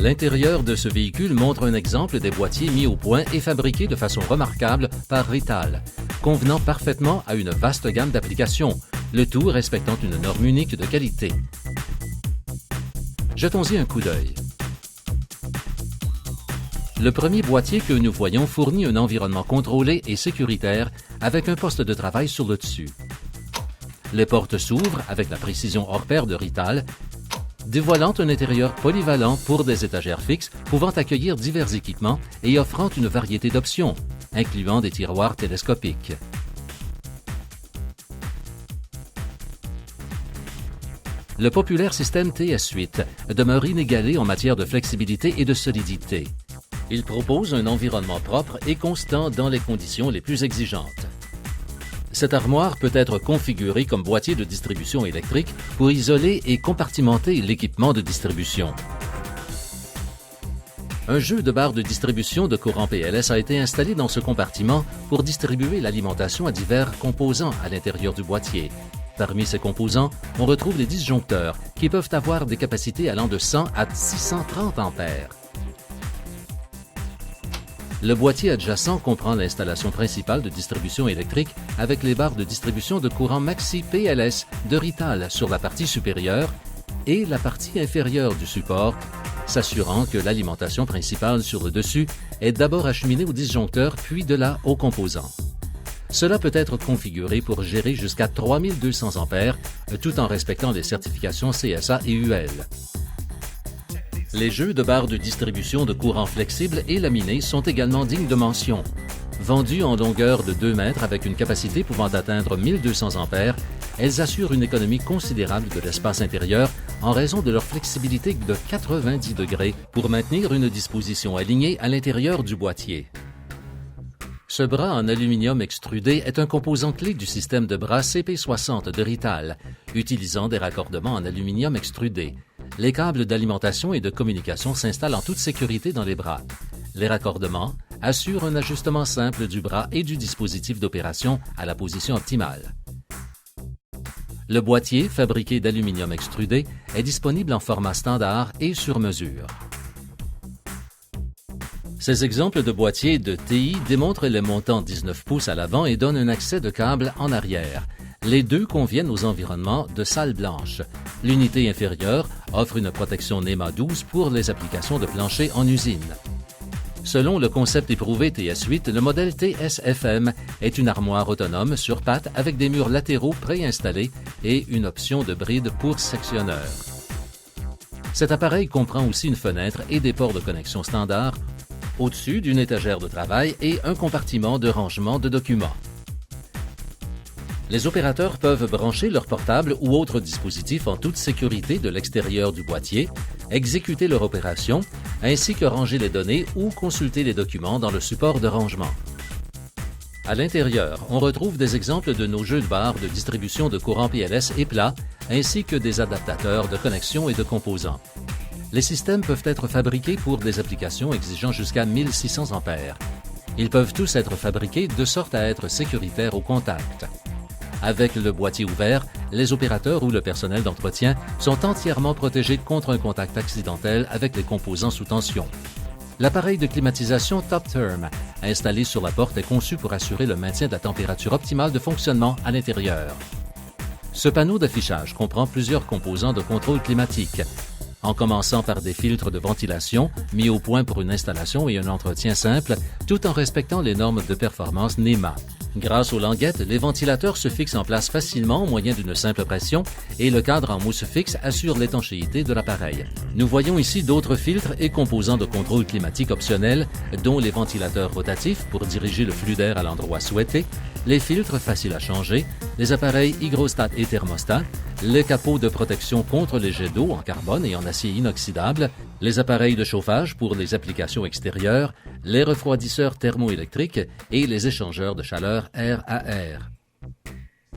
L'intérieur de ce véhicule montre un exemple des boîtiers mis au point et fabriqués de façon remarquable par Rital, convenant parfaitement à une vaste gamme d'applications, le tout respectant une norme unique de qualité. Jetons-y un coup d'œil. Le premier boîtier que nous voyons fournit un environnement contrôlé et sécuritaire avec un poste de travail sur le dessus. Les portes s'ouvrent avec la précision hors pair de Rital, dévoilant un intérieur polyvalent pour des étagères fixes pouvant accueillir divers équipements et offrant une variété d'options, incluant des tiroirs télescopiques. Le populaire système TS8 demeure inégalé en matière de flexibilité et de solidité. Il propose un environnement propre et constant dans les conditions les plus exigeantes. Cette armoire peut être configurée comme boîtier de distribution électrique pour isoler et compartimenter l'équipement de distribution. Un jeu de barres de distribution de courant PLS a été installé dans ce compartiment pour distribuer l'alimentation à divers composants à l'intérieur du boîtier. Parmi ces composants, on retrouve les disjoncteurs qui peuvent avoir des capacités allant de 100 à 630 ampères. Le boîtier adjacent comprend l'installation principale de distribution électrique avec les barres de distribution de courant Maxi PLS de Rital sur la partie supérieure et la partie inférieure du support, s'assurant que l'alimentation principale sur le dessus est d'abord acheminée au disjoncteur puis de là aux composants. Cela peut être configuré pour gérer jusqu'à 3200 ampères tout en respectant les certifications CSA et UL. Les jeux de barres de distribution de courant flexible et laminées sont également dignes de mention. Vendues en longueur de 2 mètres avec une capacité pouvant atteindre 1200 ampères, elles assurent une économie considérable de l'espace intérieur en raison de leur flexibilité de 90 degrés pour maintenir une disposition alignée à l'intérieur du boîtier. Ce bras en aluminium extrudé est un composant clé du système de bras CP60 de Rital, utilisant des raccordements en aluminium extrudé. Les câbles d'alimentation et de communication s'installent en toute sécurité dans les bras. Les raccordements assurent un ajustement simple du bras et du dispositif d'opération à la position optimale. Le boîtier, fabriqué d'aluminium extrudé, est disponible en format standard et sur mesure. Ces exemples de boîtiers de TI démontrent les montants 19 pouces à l'avant et donnent un accès de câble en arrière. Les deux conviennent aux environnements de salle blanche. L'unité inférieure offre une protection NEMA 12 pour les applications de plancher en usine. Selon le concept éprouvé TS8, le modèle TS-FM est une armoire autonome sur pattes avec des murs latéraux préinstallés et une option de bride pour sectionneur. Cet appareil comprend aussi une fenêtre et des ports de connexion standard au-dessus d'une étagère de travail et un compartiment de rangement de documents. Les opérateurs peuvent brancher leur portable ou autre dispositif en toute sécurité de l'extérieur du boîtier, exécuter leur opération, ainsi que ranger les données ou consulter les documents dans le support de rangement. À l'intérieur, on retrouve des exemples de nos jeux de barres de distribution de courant PLS et plat, ainsi que des adaptateurs de connexion et de composants. Les systèmes peuvent être fabriqués pour des applications exigeant jusqu'à 1600 ampères. Ils peuvent tous être fabriqués de sorte à être sécuritaires au contact. Avec le boîtier ouvert, les opérateurs ou le personnel d'entretien sont entièrement protégés contre un contact accidentel avec les composants sous tension. L'appareil de climatisation Top Term, installé sur la porte, est conçu pour assurer le maintien de la température optimale de fonctionnement à l'intérieur. Ce panneau d'affichage comprend plusieurs composants de contrôle climatique, en commençant par des filtres de ventilation mis au point pour une installation et un entretien simple, tout en respectant les normes de performance NEMA. Grâce aux languettes, les ventilateurs se fixent en place facilement au moyen d'une simple pression et le cadre en mousse fixe assure l'étanchéité de l'appareil. Nous voyons ici d'autres filtres et composants de contrôle climatique optionnels, dont les ventilateurs rotatifs pour diriger le flux d'air à l'endroit souhaité, les filtres faciles à changer, les appareils hygrostat et thermostat, les capots de protection contre les jets d'eau en carbone et en acier inoxydable, les appareils de chauffage pour les applications extérieures, les refroidisseurs thermoélectriques et les échangeurs de chaleur air à air.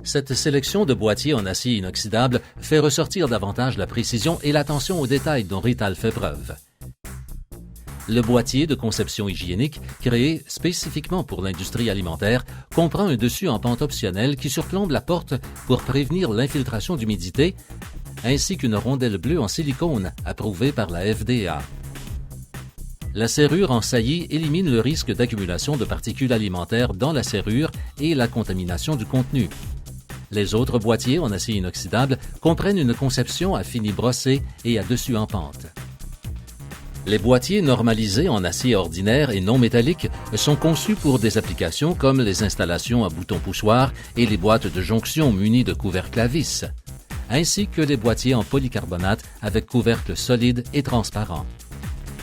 Cette sélection de boîtiers en acier inoxydable fait ressortir davantage la précision et l'attention aux détails dont Rital fait preuve. Le boîtier de conception hygiénique, créé spécifiquement pour l'industrie alimentaire, comprend un dessus en pente optionnel qui surplombe la porte pour prévenir l'infiltration d'humidité, ainsi qu'une rondelle bleue en silicone approuvée par la FDA. La serrure en saillie élimine le risque d'accumulation de particules alimentaires dans la serrure et la contamination du contenu. Les autres boîtiers en acier inoxydable comprennent une conception à fini brossé et à dessus en pente. Les boîtiers normalisés en acier ordinaire et non métallique sont conçus pour des applications comme les installations à boutons poussoirs et les boîtes de jonction munies de couvercles à vis, ainsi que les boîtiers en polycarbonate avec couvercle solide et transparent.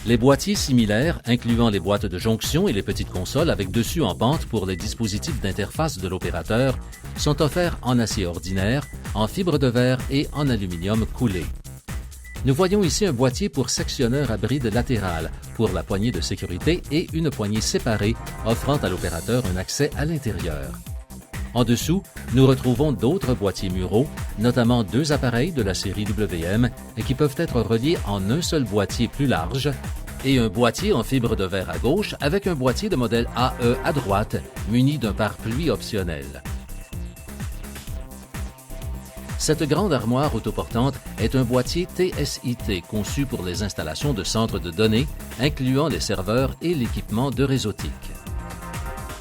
Les boîtiers similaires, incluant les boîtes de jonction et les petites consoles avec dessus en pente pour les dispositifs d'interface de l'opérateur, sont offerts en acier ordinaire, en fibre de verre et en aluminium coulé. Nous voyons ici un boîtier pour sectionneur à bride latérale pour la poignée de sécurité et une poignée séparée offrant à l'opérateur un accès à l'intérieur. En dessous, nous retrouvons d'autres boîtiers muraux, notamment 2 appareils de la série WM qui peuvent être reliés en un seul boîtier plus large et un boîtier en fibre de verre à gauche avec un boîtier de modèle AE à droite muni d'un pare-pluie optionnel. Cette grande armoire autoportante est un boîtier TSIT conçu pour les installations de centres de données, incluant les serveurs et l'équipement de réseautique.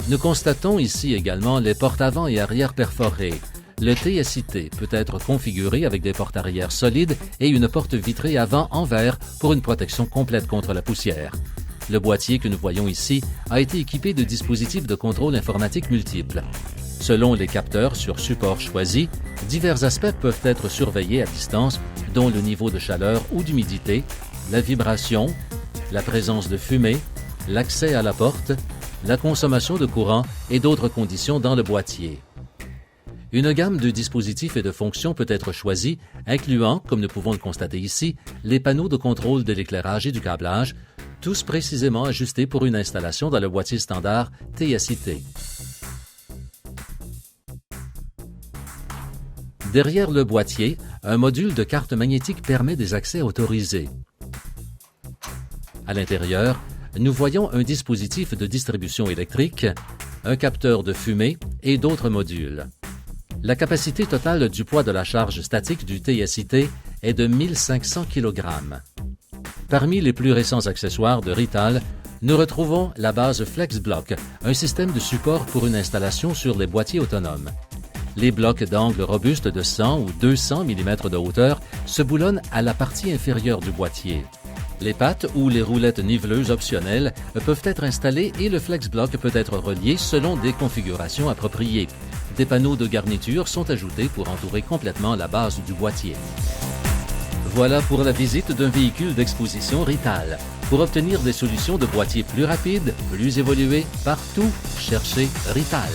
Nous constatons ici également les portes avant et arrière perforées. Le TSIT peut être configuré avec des portes arrière solides et une porte vitrée avant en verre pour une protection complète contre la poussière. Le boîtier que nous voyons ici a été équipé de dispositifs de contrôle informatique multiples. Selon les capteurs sur support choisi, divers aspects peuvent être surveillés à distance, dont le niveau de chaleur ou d'humidité, la vibration, la présence de fumée, l'accès à la porte, la consommation de courant et d'autres conditions dans le boîtier. Une gamme de dispositifs et de fonctions peut être choisie, incluant, comme nous pouvons le constater ici, les panneaux de contrôle de l'éclairage et du câblage, tous précisément ajustés pour une installation dans le boîtier standard TSIT. Derrière le boîtier, un module de carte magnétique permet des accès autorisés. À l'intérieur, nous voyons un dispositif de distribution électrique, un capteur de fumée et d'autres modules. La capacité totale du poids de la charge statique du TSIT est de 1500 kg. Parmi les plus récents accessoires de Rittal, nous retrouvons la base FlexBlock, un système de support pour une installation sur les boîtiers autonomes. Les blocs d'angle robustes de 100 ou 200 mm de hauteur se boulonnent à la partie inférieure du boîtier. Les pattes ou les roulettes niveleuses optionnelles peuvent être installées et le FlexBlock peut être relié selon des configurations appropriées. Des panneaux de garniture sont ajoutés pour entourer complètement la base du boîtier. Voilà pour la visite d'un véhicule d'exposition Rittal. Pour obtenir des solutions de boîtier plus rapides, plus évoluées, partout, cherchez Rittal.